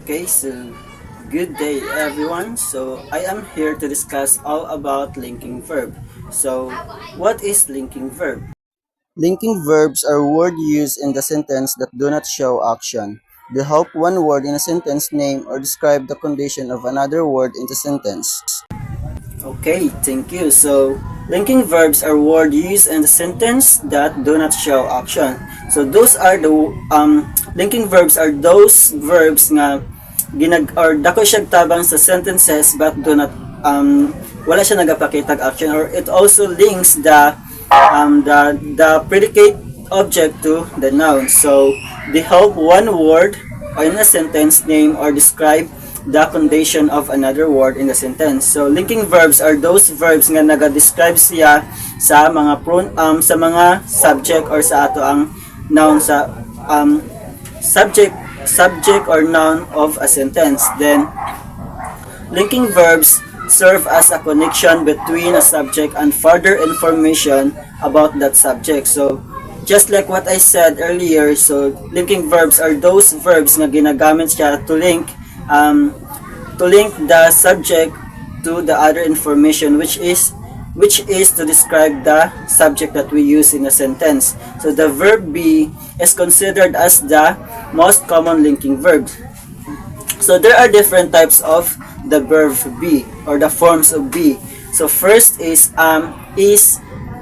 Okay, so good day everyone. So I am here to discuss all about linking verb. So what is linking verb? Linking verbs are words used in the sentence that do not show action. They help one word in a sentence name or describe the condition of another word in the sentence. Okay, thank you. So, linking verbs are words used in the sentence that do not show action. So, those are the linking verbs are those verbs nga or dako siya tabang sa sentences but do not wala siya nagapakitag action, or it also links the predicate object to the noun. So, they help one word in a sentence name or describe the condition of another word in the sentence. So linking verbs are those verbs nga naga-describe siya sa mga sa mga subject or sa ato ang noun sa subject or noun of a sentence. Then linking verbs serve as a connection between a subject and further information about that subject. So just like what I said earlier, so linking verbs are those verbs nga ginagamit siya to link the subject to the other information, which is to describe the subject that we use in a sentence. So the verb be is considered as the most common linking verb. So there are different types of the verb be, or the forms of be. So first is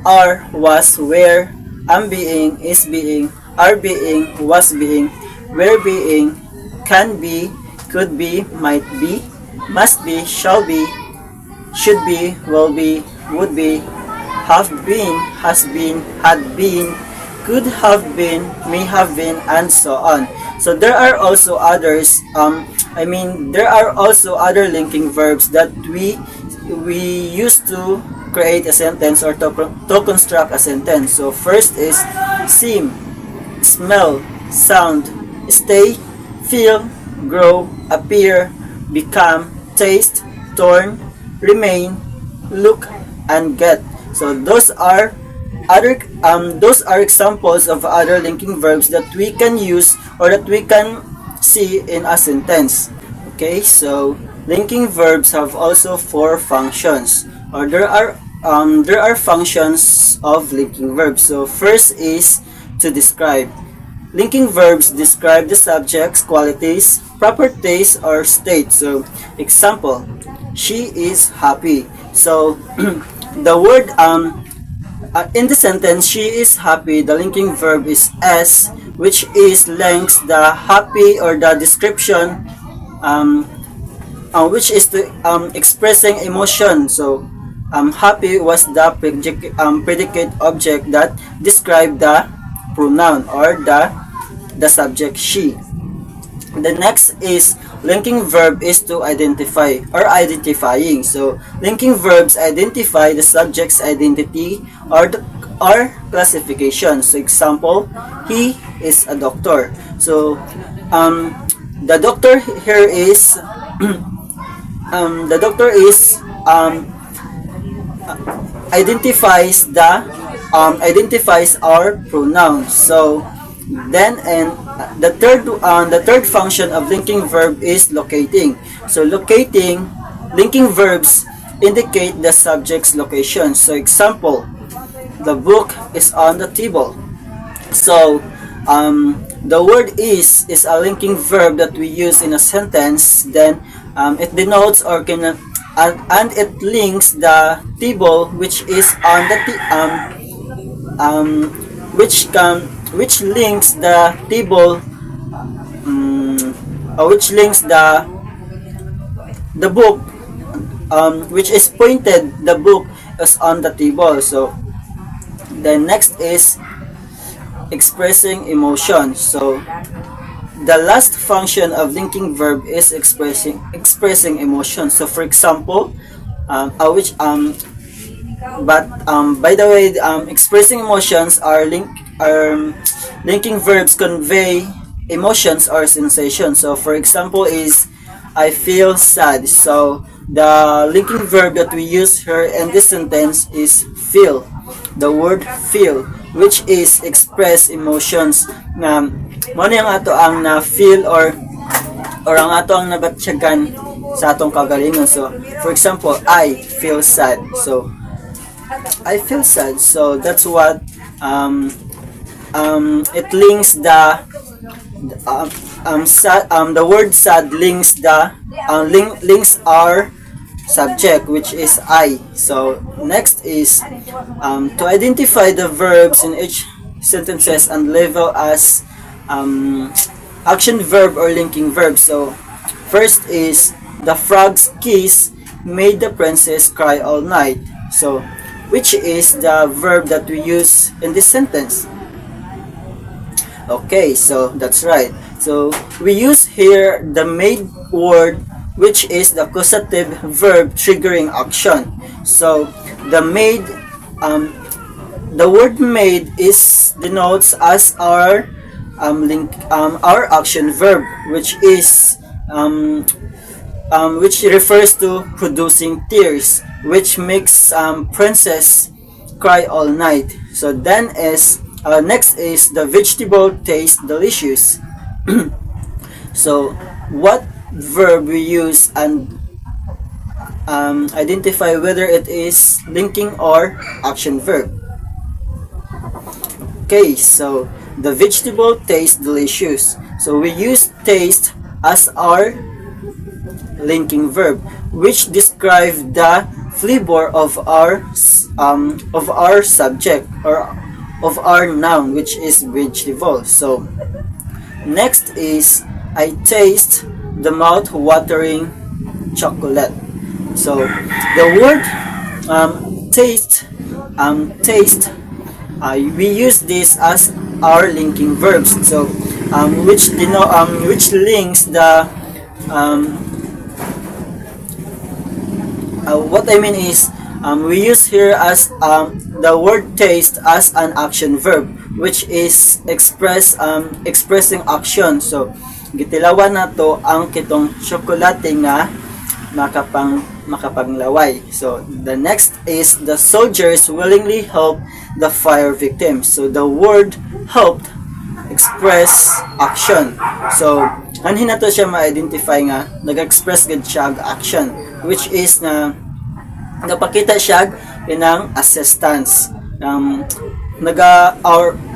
are, was, were, am being, is being, are being, was being, were being, can be, could be, might be, must be, shall be, should be, will be, would be, have been, has been, had been, could have been, may have been, and so on. So there are also others. There are also other linking verbs that we use to create a sentence or to construct a sentence. So first is seem, smell, sound, stay, feel, grow, appear, become, taste, turn, remain, look, and get. So those are examples of other linking verbs that we can use or that we can see in a sentence. Okay, so linking verbs have also four functions, or there are functions of linking verbs. So first is to describe. Linking verbs describe the subject's qualities, properties, or state. So, example, she is happy. So, the word in the sentence, she is happy, the linking verb is s, which is links the happy or the description, which is to expressing emotion. So, happy was the predicate object that described the pronoun or the subject she. The next is linking verb is to identify or identifying. So linking verbs identify the subject's identity or classification. So example, he is a doctor. So the doctor here is the doctor is identifies our pronouns. So then, and the third function of linking verb is locating. So locating, linking verbs indicate the subject's location. So example, the book is on the table. So the word is a linking verb that we use in a sentence. Then it denotes or can and it links the table, which is on the which links the table, which links the book, which is pointed. The book is on the table. So the next is expressing emotion. So the last function of linking verb is expressing emotion. So for example, by the way, expressing emotions are linking verbs convey emotions or sensations. So for example is I feel sad. So the linking verb that we use here in this sentence is feel. The word feel, which is express emotions, na mo na yung ato ang na feel or ang ato ang nabatsyagan sa atong kagalingon. So for example, I feel sad. So I feel sad. So that's what it links the word sad links links our subject, which is I. So next is to identify the verbs in each sentences and label as action verb or linking verb. So first is the frog's kiss made the princess cry all night. So which is the verb that we use in this sentence? Okay, so that's right. So we use here the made word, which is the accusative verb triggering action. So the made, the word made is denotes as our our action verb, which is which refers to producing tears, which makes princess cry all night. So then is next is the vegetable taste delicious. So what verb we use and identify whether it is linking or action verb. Okay, so the vegetable taste delicious. So we use taste as our linking verb, which describe the flavor of our subject or of our noun, which is vegetable. So next is I taste the mouth-watering chocolate. So the word taste we use this as our linking verbs. So which links the what I mean is we use here as the word taste as an action verb, which is expressing action. So gitilawan nato ang kitong tsokolate nga makapanglaway. So the next is the soldiers willingly help the fire victims. So the word helped express action. So anhin nato siya ma-identify nga nag-express gid siya action, which is na napakita siya inang assistance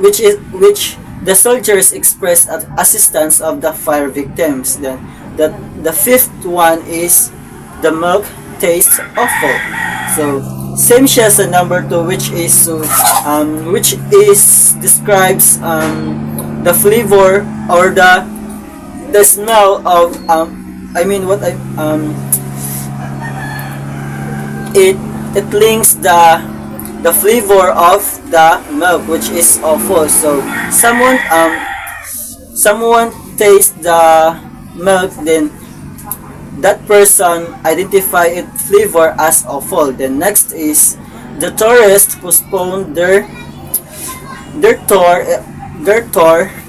which the soldiers expressed assistance of the fire victims. Then the fifth one is the milk tastes awful. So same siya sa number 2, which is describes the flavor or the smell of it links the flavor of the milk, which is awful. So someone tastes the milk, then that person identify its flavor as awful. Then next is the tourists postponed their tour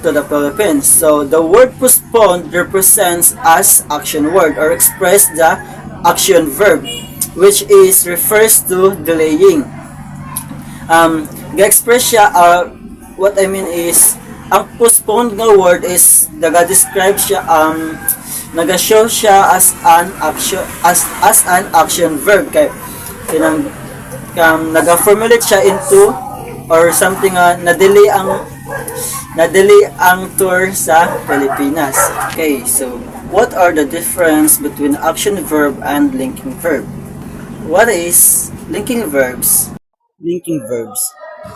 to the Philippines. So the word postponed represents as action word or express the action verb, which is refers to delaying. Ga-express siya, what I mean is ang postponed nga word is naga-describe siya naga-show siya as an action verb kay naga-formulate siya into or something na-delay ang tour sa Pilipinas. Okay, so what are the difference between action verb and linking verb? What is linking verbs? Linking verbs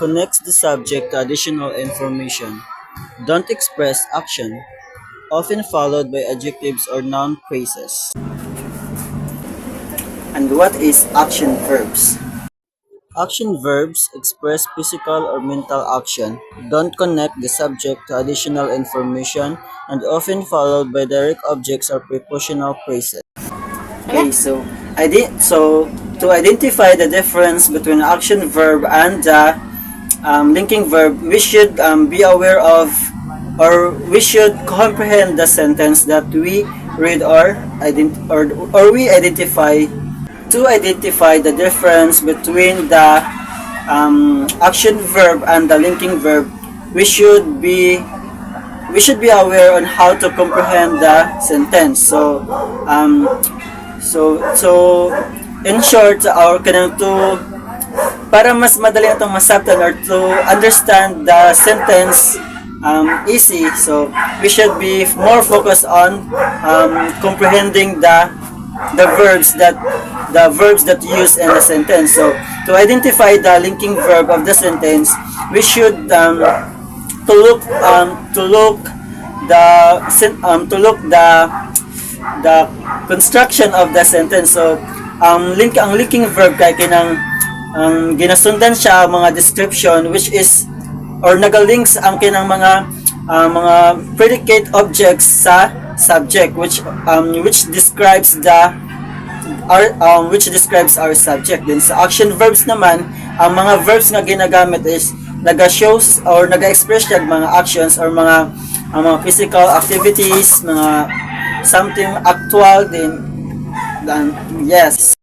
connects the subject to additional information. Don't express action, often followed by adjectives or noun phrases. And what is action verbs? Action verbs express physical or mental action, don't connect the subject to additional information, and often followed by direct objects or prepositional phrases. Okay, so to identify the difference between action verb and the linking verb, we should be aware of, or we should comprehend the sentence that we read or we identify. To identify the difference between the action verb and the linking verb, we should be we should be aware on how to comprehend the sentence. So in short, our kanang to para mas madali itong masabtan or to understand the sentence easy, so we should be more focused on comprehending the verbs that use in the sentence. So to identify the linking verb of the sentence, we should to look the construction of the sentence. So ang linking verb kay kinang ginasundan siya mga description which is or nagalinks ang kinang mga predicate objects sa subject which describes our subject. Then sa action verbs naman, ang mga verbs nga ginagamit is naga-shows or naga-express siya mga actions or mga physical activities, mga something actual din. Yes.